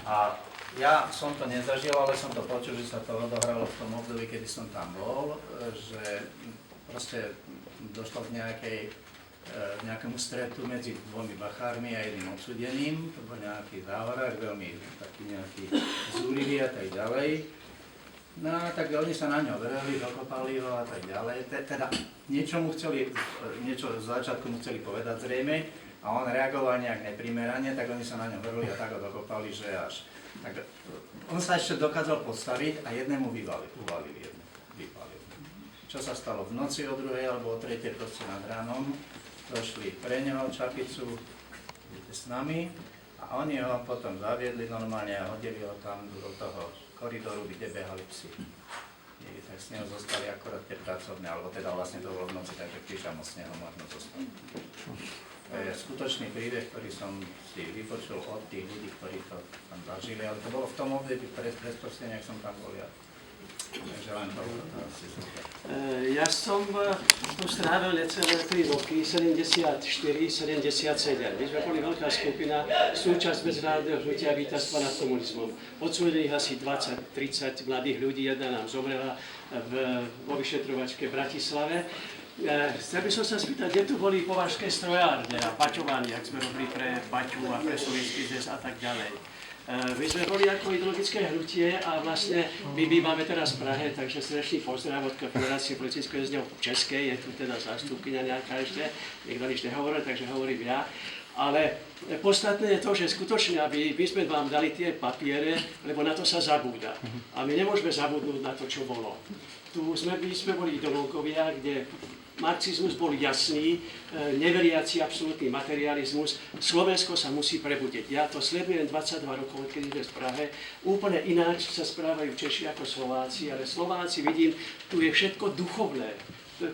A ja som to nezažil, ale som to počul, že sa to odohralo v tom období, kedy som tam bol, že proste došlo k nejakému stretu medzi dvomi bachármi a jedným odsúdeným. To bol nejaký záhorák, veľmi taký nejaký zúrivý a tak ďalej. No tak oni sa na ňo vreli, dokopali ho a tak ďalej. Teda niečo z začiatku mu chceli povedať zrejme a on reagoval nejak neprimerane, tak oni sa na ňo vreli a tak ho dokopali, že až. Tak on sa ešte dokázal postaviť a jednému uvalili. Čo sa stalo v noci o 2. alebo o 3. proste nad ránom, došli pre neho Čapicu s nami a oni ho potom zaviedli normálne a hodili ho tam do toho koridoru, kde behali psi. Tak s neho zostali akorát tie pracovné, alebo teda vlastne to bolo v noci, takže píša moc s neho možno zostali. To je skutočný príbeh, ktorý som si vypočul od tých ľudí, ktorí to tam zažili, ale to bolo v tom období bezprostredne, ak som tam bol ja. Takže len toľko to asi super. Ja som tu strávil necelé 3 roky, 74, 77. My sme boli veľká skupina, súčasť medzinárodného hnutia víťazstva nad komunizmom. Odsúdených asi 20-30 mladých ľudí, jedna nám zomrela vo vyšetrovačke v Bratislave. Chcel by som sa spýtať, kde tu boli považské strojárne a paťovanie, ak sme robili pre Baťu a pre Sovietský zväz a tak ďalej. My sme boli ako ideologické hnutie a vlastne my bývame teraz v Prahe, takže srdečný pozdrav od Konfederácie politických väzňov Českej, je tu teda zástupkyňa nejaká ešte, niekto nič nehovoril, takže hovorím ja. Ale podstatné je to, že skutočne, aby my sme vám dali tie papiere, lebo na to sa zabúda. A my nemôžeme zabudnúť na to, čo bolo. Tu sme boli ideológovia, kde marxizmus bol jasný, neveriaci absolútny materializmus. Slovensko sa musí prebudiť. Ja to sledujem 22 rokov, odkedy sme v Prahe. Úplne ináč sa správajú Češi ako Slováci, ale Slováci vidím, tu je všetko duchovné.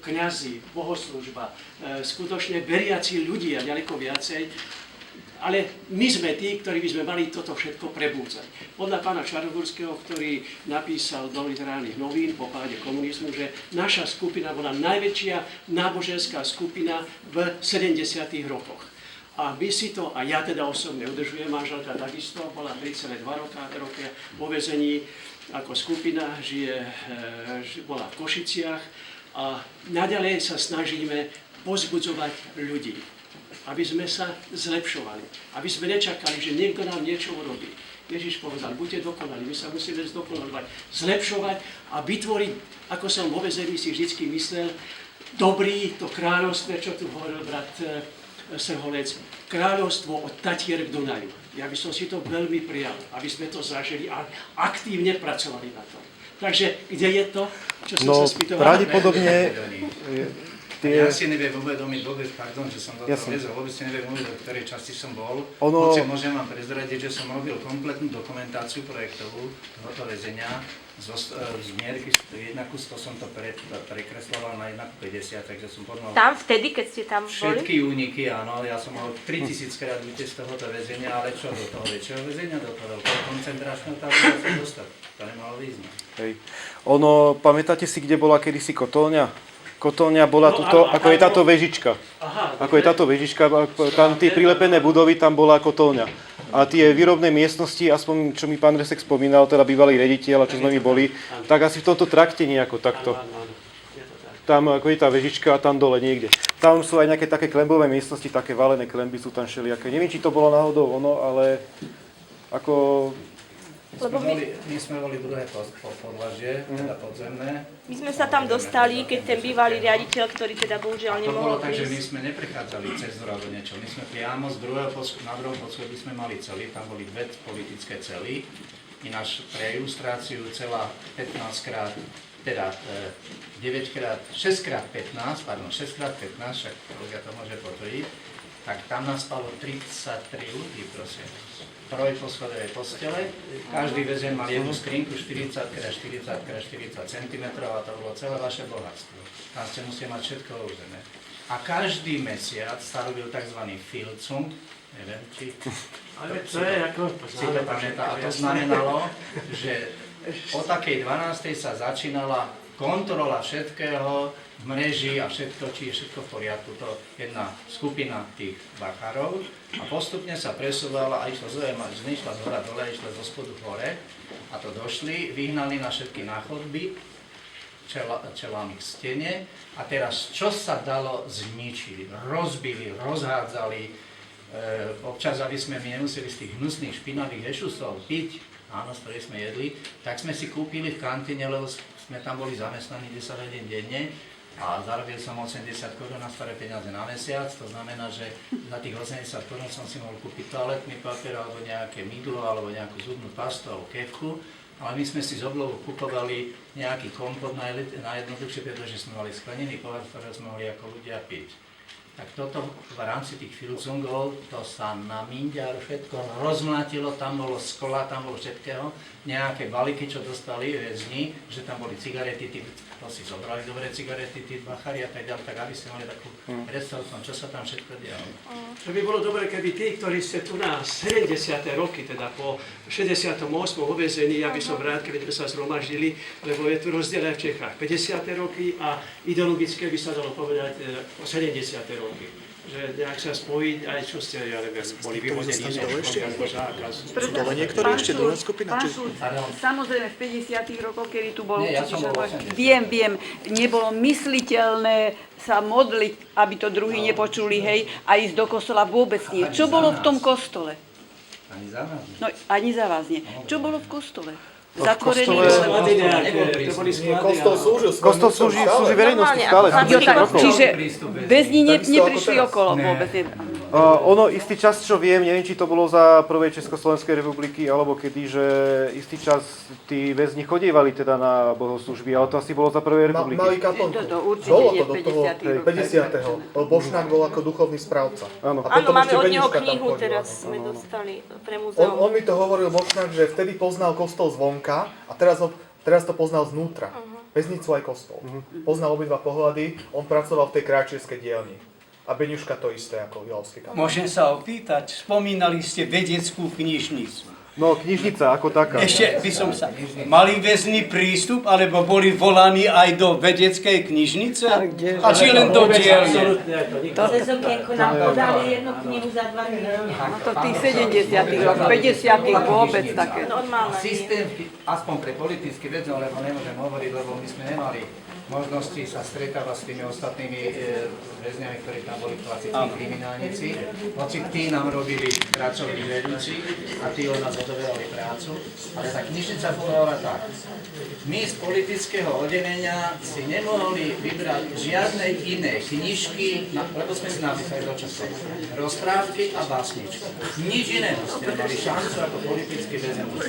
Kňazi, bohoslužba, skutočne veriaci ľudia, ďaleko viacej. Ale my sme tí, ktorí by sme mali toto všetko prebúdzať. Podľa pána Čarnogórského, ktorý napísal do literárnych novín po páde komunizmu, že naša skupina bola najväčšia náboženská skupina v 70. rokoch. A my si to, a ja teda osobne udržujem, manželka takisto, bola 3,2 roka vo väzení ako skupina, bola v Košiciach a naďalej sa snažíme pozbudzovať ľudí, aby sme sa zlepšovali, aby sme nečakali, že niekto nám niečo urobí. Ježiš povedal, buďte dokonali, my sa musíme zdokonalovať, zlepšovať a vytvoriť, ako som vo väzení si vždycky myslel, dobrý, to kráľovstvo, čo tu hovoril brat Srholec, kráľovstvo od Tatier k Dunaju. Ja by som si to veľmi prijal, aby sme to zažili a aktívne pracovali na tom. Takže, kde je to, čo som sa spýtoval? Pravdepodobne... Ja si neviem uvedomiť vôbec, pardon, že som do toho vezol, vôbec si neviem uvedomiť, v ktorej časti som bol. Hoci môžem vám prezradiť, že som robil kompletnú dokumentáciu projektovú tohoto väzenia. Z mierky 1:100 som to prekresloval na 1:50, takže som poznal... Tam vtedy, keď ste tam boli? Všetky úniky, áno, ja som mal 3000 krát vytiec z tohoto väzenia, ale čo do toho väčšieho väzenia, do toho veľkého koncentračného tábora sa dostať. To nemalo význam. Hej. Pamätáte si, kde bola kedysi kotolňa? Kotolňa bola tuto, ako je táto vežička. Ako je táto vežička, tam tie prilepené budovy, tam bola kotolňa. A tie výrobné miestnosti, aspoň čo mi pán Resek spomínal, teda bývalý riaditeľ, a čo sme my boli, tak asi v tomto trakte nejako takto. Tam ako je tá vežička a tam dole niekde. Tam sú aj nejaké také klembové miestnosti, také valené klemby sú tam všelijaké. Neviem, či to bolo náhodou ono, ale ako... My sme boli druhé podlažie, teda podzemné. My sme sa tam dostali, keď ten bývalý riaditeľ, ktorý teda bohužiaľ nemohol to bolo tak, že my sme neprechádzali cez dvor alebo niečo. My sme priamo z na druhom poschodí sme mali cely, tam boli 2 politické cely. Ináč pre ilustráciu celá 15x, teda 6x15, však kolega to môže potvrdiť, tak tam nás spalo 33 ľudí, prosím. Trojposchodové postele, každý väzeň mal jednu skrinku 40x40x40 cm a to bolo celé vaše bohatstvo. Tam ste museli mať všetko uložené. A každý mesiac sa robil tzv. Filcum, neviem, či si to pamätá. A to znamenalo, že o takej 12. sa začínala kontrola všetkého v mreži a všetko, či je všetko v poriadku. To jedna skupina tých bachárov a postupne sa presúvala a išla z hora dole, išla zo spodu hore a to došli, vyhnali na všetky náchodby, čelami k stene a teraz čo sa dalo zničili, rozbili, rozhádzali, občas, aby sme my nemuseli z tých hnusných špinavých ešusov piť, áno, z ktorých sme jedli, tak sme si kúpili v kantíne, lebo sme tam boli zamestnaní 10 hodín denne a zarobil som 80 korún na staré peniaze na mesiac, to znamená, že za tých 80 korún som si mohol kúpiť toaletný papier alebo nejaké mydlo alebo nejakú zubnú pastu alebo kefku, ale my sme si z oblohu kupovali nejaký kompot najjednoduchšie, pretože sme mali sklenený pohár, ktoré sme mohli ako ľudia piť. Tak toto v rámci tých filcungov, to sa na minďar všetko rozmlátilo, tam bolo skla, tam bolo všetkého, nejaké balíky, čo dostali väzni, že tam boli cigarety, to si zobrali dobré cigarety, tí bachári a tak ďalej, tak aby ste mali takú predstavu, čo sa tam všetko dialo. Že by bolo dobre, keby tí, ktorí ste tu na 70. roky, teda po 68. uväzení, ja by som rád, keby sme sa zhromaždili, lebo je tu rozdiel aj v Čechách. 50. roky a ideologické by sa dalo povedať o 70. roky. Že nejak sa spojiť, aj čo ste, ja neviem, boli vyhodení zo školy alebo zákaz. Ale niektoré ešte druhá skupina? Pán Šulc, samozrejme v 50. rokoch, kedy tu bol Nie, ja som bol 80. Viem, nebolo mysliteľné sa modliť, aby to druhí nepočuli, hej, a ísť do kostola vôbec nie. Čo bolo v tom kostole? Ani za nás. No, ani za vás nie. Čo bolo v kostole? No, Zatvorený Kostol slúžil Kostol slúži verejnosti stále. Čiže väzni neprišli okolo vôbec. Ono istý čas, čo viem, neviem, či to bolo za prvej Československej republiky, alebo kedy, že istý čas tí väzni chodievali teda na bohoslúžby, ale to asi bolo za prvej republiky. Mali kaplnku. To určite Bolo nie to do toho 50. Bošnák bol ako duchovný správca. Áno. Áno, máme od neho knihu, teraz sme dostali pre múzeum. On mi to hovoril Bošnák, že vtedy poznal kostol zvonka a teraz to poznal znútra. Väznicu aj kostol. Poznal obidva pohľady, on pracoval v tej kráčierskej dielni. A Beňuška to isté ako Ilovský kaplan. Môžem sa opýtať, spomínali ste vedeckú knižnicu. No, knižnica ako taká. Ešte by som sa... Mali väzni prístup, alebo boli volaní aj do vedeckej knižnice? A či len do dielne? Cez okienko nám podali jednu knihu za 2 milióny. A to v tých 70. rokoch, 50. vôbec také. Normálne. Systém, aspoň pre politický väzňov, lebo nemôžem hovoriť, lebo my sme nemali možnosti sa stretávať s tými ostatnými väzňami, ktorí tam boli klasickí kriminálnici. Hoci tí nám robili pracovní vedúci a tí od nás odoberali prácu. Ale tá knižnica fungovala tak. My z politického oddelenia si nemohli vybrať žiadne iné knižky, lebo sme si napísali do času rozprávky a básničky. Nič iného ste mali šancu ako politický väzňov.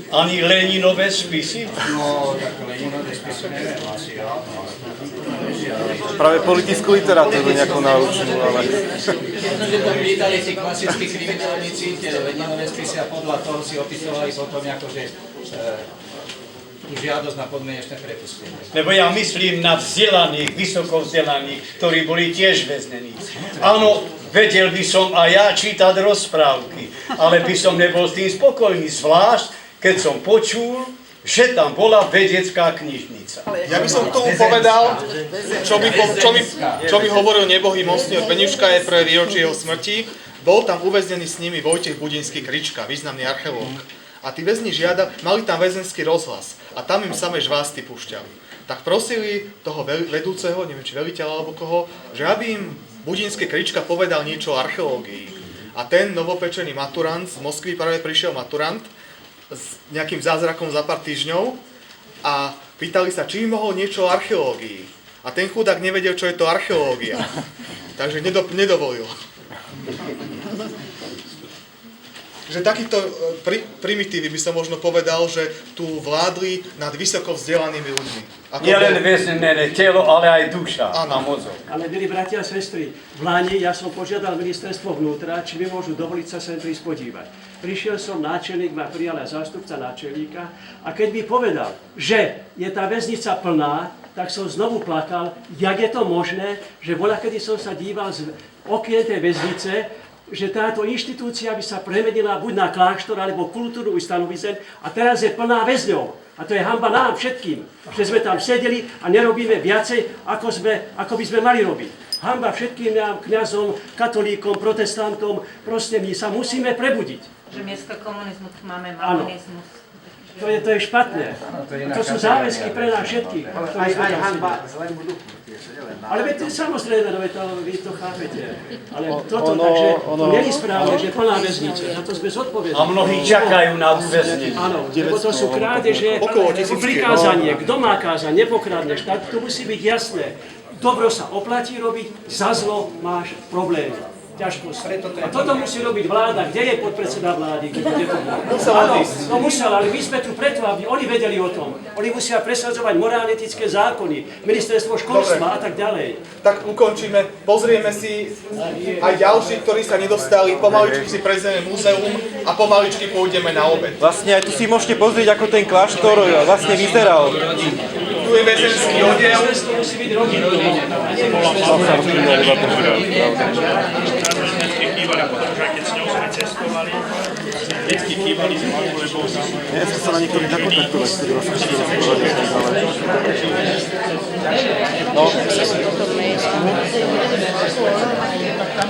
Ani Leninové spisy? No, tak Leninové spisy neviem. Práve politickú literatúru nejako naučil, ale... Jedno, že to vydali tí klasickí kriminálnici, tie Leninové spisy a podľa toho si opisovali potom akože tú žiadosť na podmienečné prepustenie. Lebo ja myslím na vzdelaných, vysoko vzdelaných, ktorí boli tiež väznení. Áno, vedel by som aj ja čítať rozprávky, ale by som nebol s tým spokojný, zvlášť keď som počul, že tam bola vedecká knižnica. Ja by som k tomu povedal, čo mi hovoril nebohý mocný od Beňuška je pre výročie jeho smrti. Bol tam uväznený s nimi Vojtech Budinský Krička, významný archeológ. A tí väzni mali tam väzenský rozhlas a tam im samé žvásty púšťali. Tak prosili toho vedúceho, neviem či veliteľa alebo koho, že aby im Budinský Krička povedal niečo o archeológii. A ten novopečený maturant z Moskvy, práve prišiel maturant, s nejakým zázrakom za pár týždňov a pýtali sa, či by mohol niečo o archeológii. A ten chudák nevedel, čo je to archeológia. Takže nedovolil. Že takíto primitívy by som možno povedal, že tu vládli nad vysoko vzdelanými ľuďmi. Nie len väznené telo, ale aj duša a mozog. Ale milí bratia a sestry, v Lani ja som požiadal ministerstvo vnútra, či mi môžu dovoliť sa sem prísť podívať. Prišiel som, náčelník ma prijal aj zástupca náčelníka a keď mi povedal, že je tá väznica plná, tak som znovu plakal, jak je to možné, že voľakedy som sa díval z okien tej väznice, že táto inštitúcia by sa premenila buď na kláštor alebo kultúru ustanovizeň a teraz je plná väzňov. A to je hanba nám všetkým, že sme tam sedeli a nerobíme viacej, ako by sme mali robiť. Hanba všetkým nám, kňazom, katolíkom, protestantom, proste my sa musíme prebudiť. Že miesto komunizmu tu máme mamonizmus. To je špatné. To sú záväzky pre nás všetkých. Aj hanba zlému duchu. Ale veď samozrejme, vy to chápete. Ale toto, takže to nie je správne, že plná väznica. Za to sme zodpovední. A mnohí čakajú na uväznenie. Áno, lebo to sú krádeže, prikázanie. Kto má kázať, nepokradneš. Tak to musí byť jasné. Dobro sa oplatí robiť, za zlo máš problémy. Ťažkosti. A toto musí robiť vláda. Kde je podpredseda vlády? No musel, ale my sme tu preto, aby oni vedeli o tom. Oni musia presadzovať morálne-etické zákony, ministerstvo školstva a tak ďalej. Tak ukončíme, pozrieme si aj ďalší, ktorí sa nedostali, pomaličky si prezrieme múzeum a pomaličky pôjdeme na obed. Vlastne aj tu si môžete pozrieť, ako ten kláštor vlastne vyzeral. Tu je väzenský odev. Musí byť robiť. Detky chýbali z malu, lebo... Ja som sa na niektorých nakontaktovať, ktorí vás chceli rozprávať, ale... No. Tak tam